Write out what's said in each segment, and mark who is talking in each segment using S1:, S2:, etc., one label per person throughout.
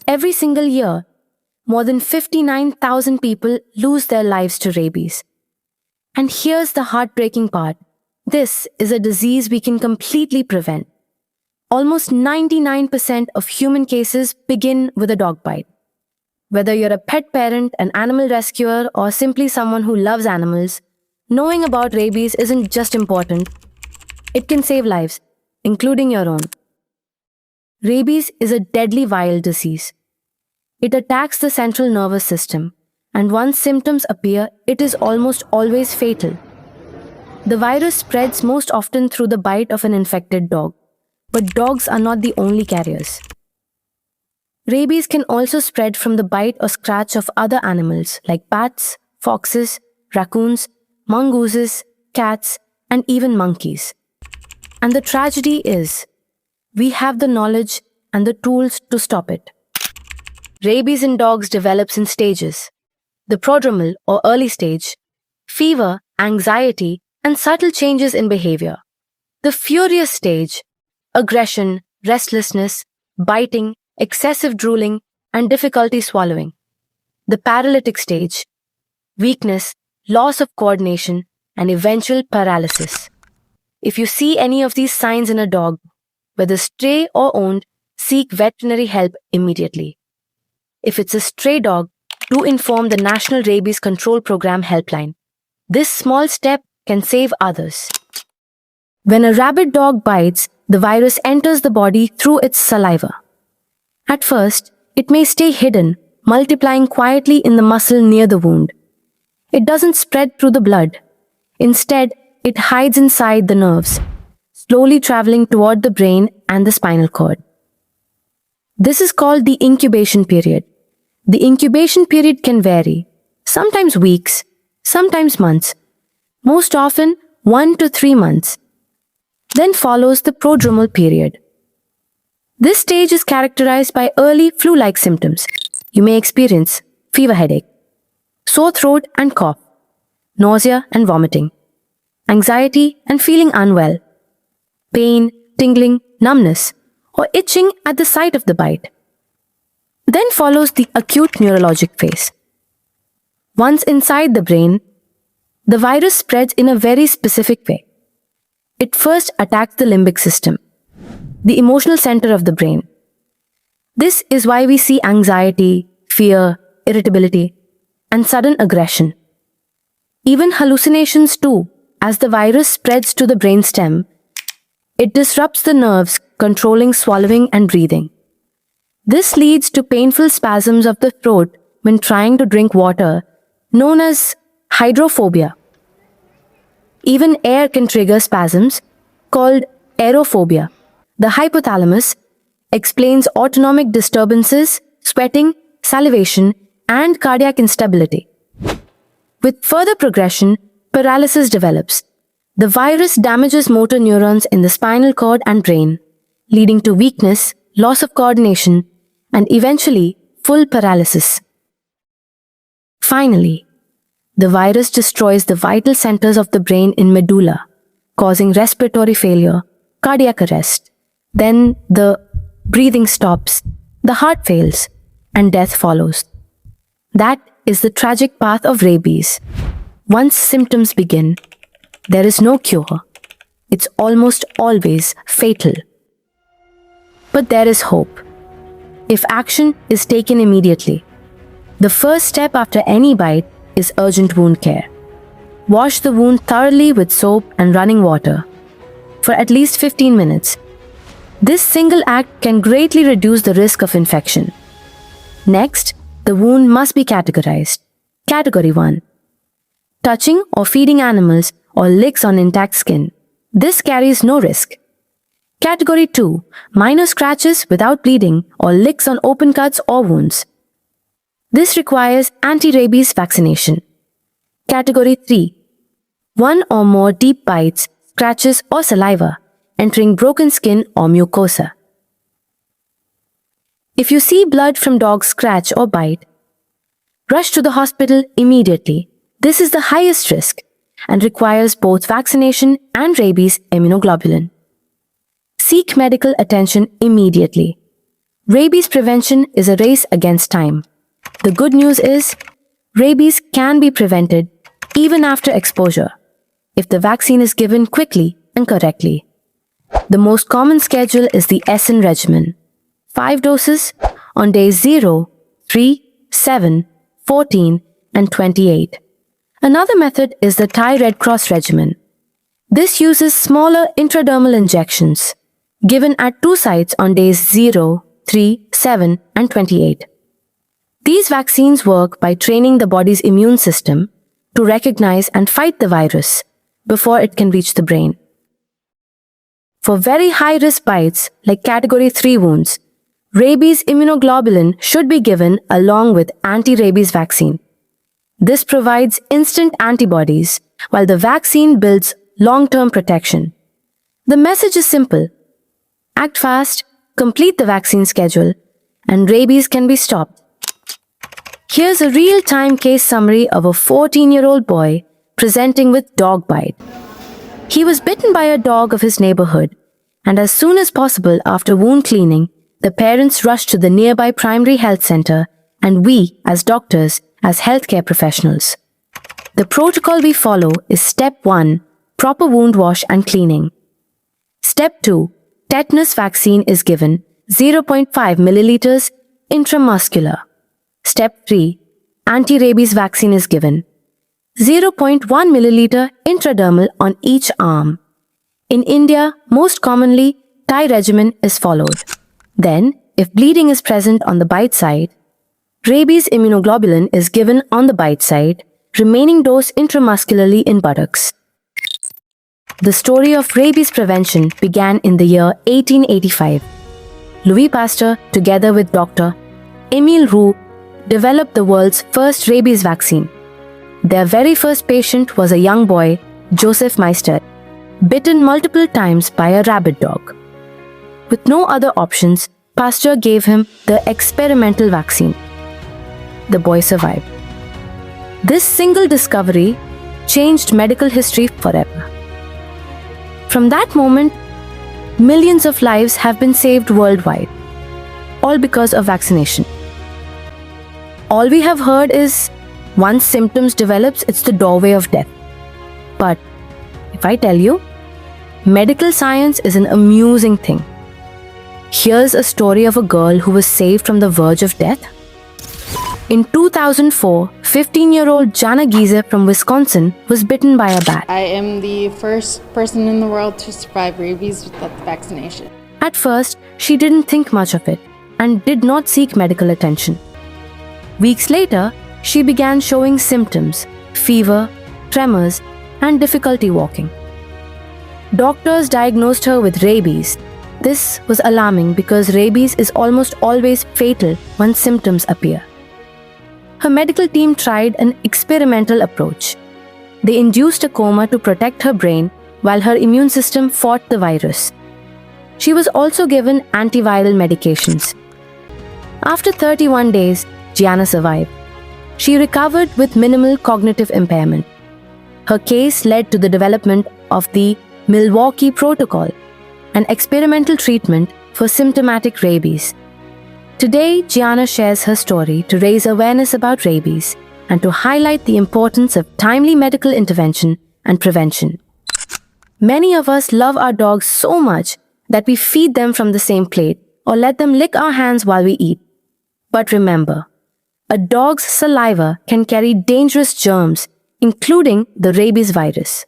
S1: Every single year, more than 59,000 people lose their lives to rabies. And here's the heartbreaking part. This is a disease we can completely prevent. Almost 99% of human cases begin with a dog bite. Whether you're a pet parent, an animal rescuer, or simply someone who loves animals, knowing about rabies isn't just important. It can save lives, including your own. Rabies is a deadly viral disease. It attacks the central nervous system, and once symptoms appear, it is almost always fatal. The virus spreads most often through the bite of an infected dog, but dogs are not the only carriers. Rabies can also spread from the bite or scratch of other animals like bats, foxes, raccoons, mongooses, cats, and even monkeys. And the tragedy is, we have the knowledge and the tools to stop it. Rabies in dogs develops in stages. The prodromal or early stage, fever, anxiety, and subtle changes in behavior. The furious stage, aggression, restlessness, biting, excessive drooling, and difficulty swallowing. The paralytic stage, weakness, loss of coordination, and eventual paralysis. If you see any of these signs in a dog, whether stray or owned, seek veterinary help immediately. If it's a stray dog, do inform the National Rabies Control Program helpline. This small step can save others. When a rabid dog bites, the virus enters the body through its saliva. At first, it may stay hidden, multiplying quietly in the muscle near the wound. It doesn't spread through the blood. Instead, it hides inside the nerves, slowly traveling toward the brain and the spinal cord. This is called the incubation period. The incubation period can vary, sometimes weeks, sometimes months, most often 1 to 3 months. Then follows the prodromal period. This stage is characterized by early flu-like symptoms. You may experience fever headache, sore throat and cough, nausea and vomiting, anxiety and feeling unwell, pain, tingling, numbness, or itching at the site of the bite. Then follows the acute neurologic phase. Once inside the brain, the virus spreads in a very specific way. It first attacks the limbic system, the emotional center of the brain. This is why we see anxiety, fear, irritability, and sudden aggression. Even hallucinations too, as the virus spreads to the brainstem. It disrupts the nerves controlling swallowing and breathing. This leads to painful spasms of the throat when trying to drink water, known as hydrophobia. Even air can trigger spasms, called aerophobia. The hypothalamus explains autonomic disturbances, sweating, salivation, and cardiac instability. With further progression, paralysis develops. The virus damages motor neurons in the spinal cord and brain, leading to weakness, loss of coordination, and eventually full paralysis. Finally, the virus destroys the vital centers of the brain in medulla, causing respiratory failure, cardiac arrest. Then the breathing stops, the heart fails, and death follows. That is the tragic path of rabies. Once symptoms begin, there is no cure. It's almost always fatal. But there is hope. If action is taken immediately, the first step after any bite is urgent wound care. Wash the wound thoroughly with soap and running water for at least 15 minutes. This single act can greatly reduce the risk of infection. Next, the wound must be categorized. Category 1. Touching or feeding animals or licks on intact skin. This carries no risk. Category 2. Minor scratches without bleeding or licks on open cuts or wounds. This requires anti-rabies vaccination. Category 3. 1 or more deep bites, scratches or saliva entering broken skin or mucosa. If you see blood from dog's scratch or bite, rush to the hospital immediately. This is the highest risk and requires both vaccination and rabies immunoglobulin. Seek medical attention immediately. Rabies prevention is a race against time. The good news is, rabies can be prevented even after exposure if the vaccine is given quickly and correctly. The most common schedule is the SN regimen. 5 doses on days 0, 3, 7, 14, and 28. Another method is the Thai Red Cross regimen. This uses smaller intradermal injections given at 2 sites on days 0, 3, 7, and 28. These vaccines work by training the body's immune system to recognize and fight the virus before it can reach the brain. For very high-risk bites like Category 3 wounds, rabies immunoglobulin should be given along with anti-rabies vaccine. This provides instant antibodies while the vaccine builds long-term protection. The message is simple. Act fast, complete the vaccine schedule, and rabies can be stopped. Here's a real-time case summary of a 14-year-old boy presenting with dog bite. He was bitten by a dog of his neighborhood, and as soon as possible after wound cleaning, the parents rushed to the nearby primary health center and we, as doctors, as healthcare professionals. The protocol we follow is Step 1, proper wound wash and cleaning. Step 2, tetanus vaccine is given 0.5 milliliters intramuscular. Step 3, anti-rabies vaccine is given 0.1 milliliter intradermal on each arm. In India, most commonly, Thai regimen is followed. Then, if bleeding is present on the bite site, rabies immunoglobulin is given on the bite site, remaining dose intramuscularly in buttocks. The story of rabies prevention began in the year 1885. Louis Pasteur, together with Dr. Émile Roux, developed the world's first rabies vaccine. Their very first patient was a young boy, Joseph Meister, bitten multiple times by a rabid dog. With no other options, Pasteur gave him the experimental vaccine. The boy survived. This single discovery changed medical history forever. From that moment, millions of lives have been saved worldwide, all because of vaccination. All we have heard is, once symptoms develops, it's the doorway of death. But if I tell you, medical science is an amusing thing. Here's a story of a girl who was saved from the verge of death. In 2004, 15-year-old Jana Giese from Wisconsin was bitten by a bat.
S2: I am the first person in the world to survive rabies without the vaccination.
S1: At first, she didn't think much of it and did not seek medical attention. Weeks later, she began showing symptoms, fever, tremors, and difficulty walking. Doctors diagnosed her with rabies. This was alarming because rabies is almost always fatal once symptoms appear. Her medical team tried an experimental approach. They induced a coma to protect her brain while her immune system fought the virus. She was also given antiviral medications. After 31 days, Gianna survived. She recovered with minimal cognitive impairment. Her case led to the development of the Milwaukee Protocol, an experimental treatment for symptomatic rabies. Today, Gianna shares her story to raise awareness about rabies and to highlight the importance of timely medical intervention and prevention. Many of us love our dogs so much that we feed them from the same plate or let them lick our hands while we eat. But remember, a dog's saliva can carry dangerous germs, including the rabies virus.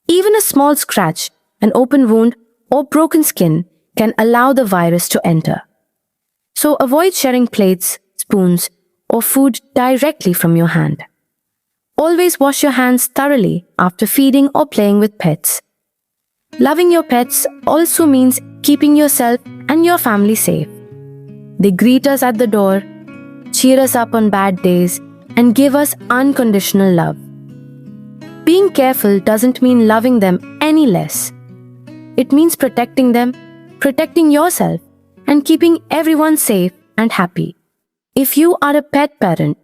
S1: Even a small scratch, an open wound, or broken skin can allow the virus to enter. So avoid sharing plates, spoons, or food directly from your hand. Always wash your hands thoroughly after feeding or playing with pets. Loving your pets also means keeping yourself and your family safe. They greet us at the door, cheer us up on bad days, and give us unconditional love. Being careful doesn't mean loving them any less. It means protecting them, protecting yourself, and keeping everyone safe and happy. If you are a pet parent,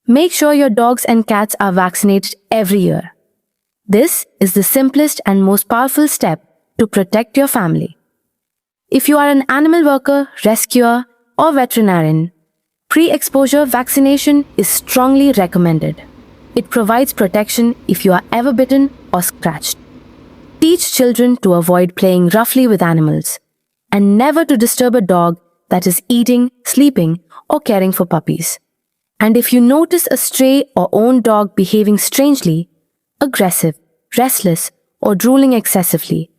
S1: make sure your dogs and cats are vaccinated every year. This is the simplest and most powerful step to protect your family. If you are an animal worker, rescuer, or veterinarian, pre-exposure vaccination is strongly recommended. It provides protection if you are ever bitten or scratched. Teach children to avoid playing roughly with animals and never to disturb a dog that is eating, sleeping, or caring for puppies. And if you notice a stray or owned dog behaving strangely, aggressive, restless, or drooling excessively,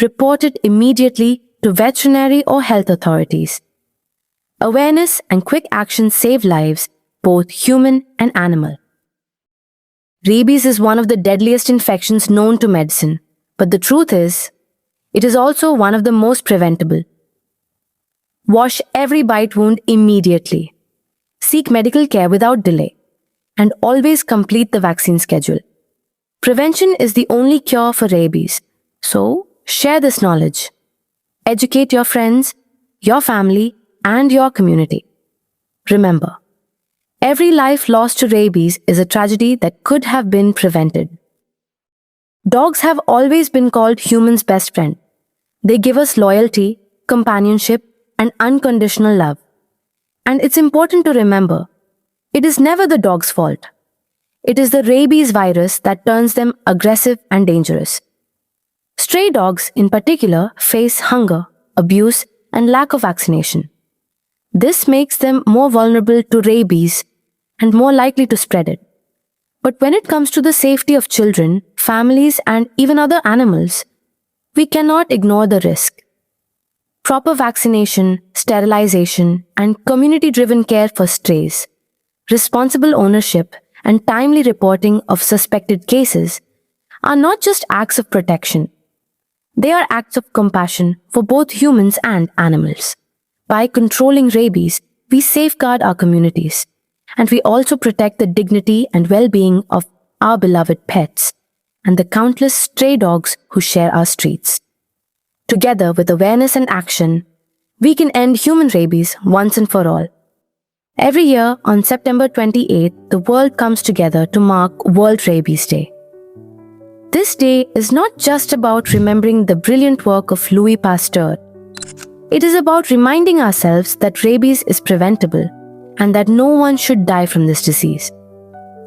S1: report it immediately to veterinary or health authorities. Awareness and quick action save lives, both human and animal. Rabies is one of the deadliest infections known to medicine, but the truth is, it is also one of the most preventable. Wash every bite wound immediately. Seek medical care without delay, and always complete the vaccine schedule. Prevention is the only cure for rabies, so share this knowledge. Educate your friends, your family, and your community. Remember, every life lost to rabies is a tragedy that could have been prevented. Dogs have always been called humans' best friend. They give us loyalty, companionship, and unconditional love. And it's important to remember, it is never the dog's fault. It is the rabies virus that turns them aggressive and dangerous. Stray dogs, in particular, face hunger, abuse, and lack of vaccination. This makes them more vulnerable to rabies and more likely to spread it. But when it comes to the safety of children, families, and even other animals, we cannot ignore the risk. Proper vaccination, sterilization, and community-driven care for strays, responsible ownership, and timely reporting of suspected cases are not just acts of protection. They are acts of compassion for both humans and animals. By controlling rabies, we safeguard our communities, and we also protect the dignity and well-being of our beloved pets and the countless stray dogs who share our streets. Together with awareness and action, we can end human rabies once and for all. Every year on September 28th, the world comes together to mark World Rabies Day. This day is not just about remembering the brilliant work of Louis Pasteur. It is about reminding ourselves that rabies is preventable and that no one should die from this disease.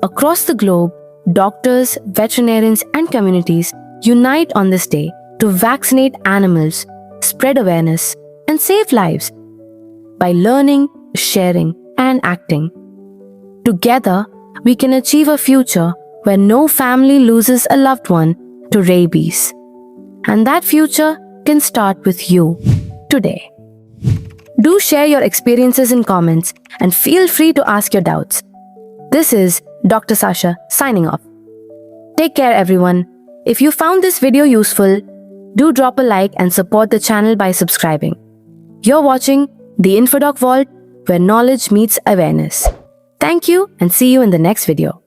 S1: Across the globe, doctors, veterinarians, and communities unite on this day to vaccinate animals, spread awareness, and save lives. By learning, sharing, and acting, together we can achieve a future where no family loses a loved one to rabies. And that future can start with you today. Do share your experiences in comments and feel free to ask your doubts. This is Dr. Sasha signing off. Take care, everyone. If you found this video useful, do drop a like and support the channel by subscribing. You're watching the InfoDoc Vault, where knowledge meets awareness. Thank you and see you in the next video.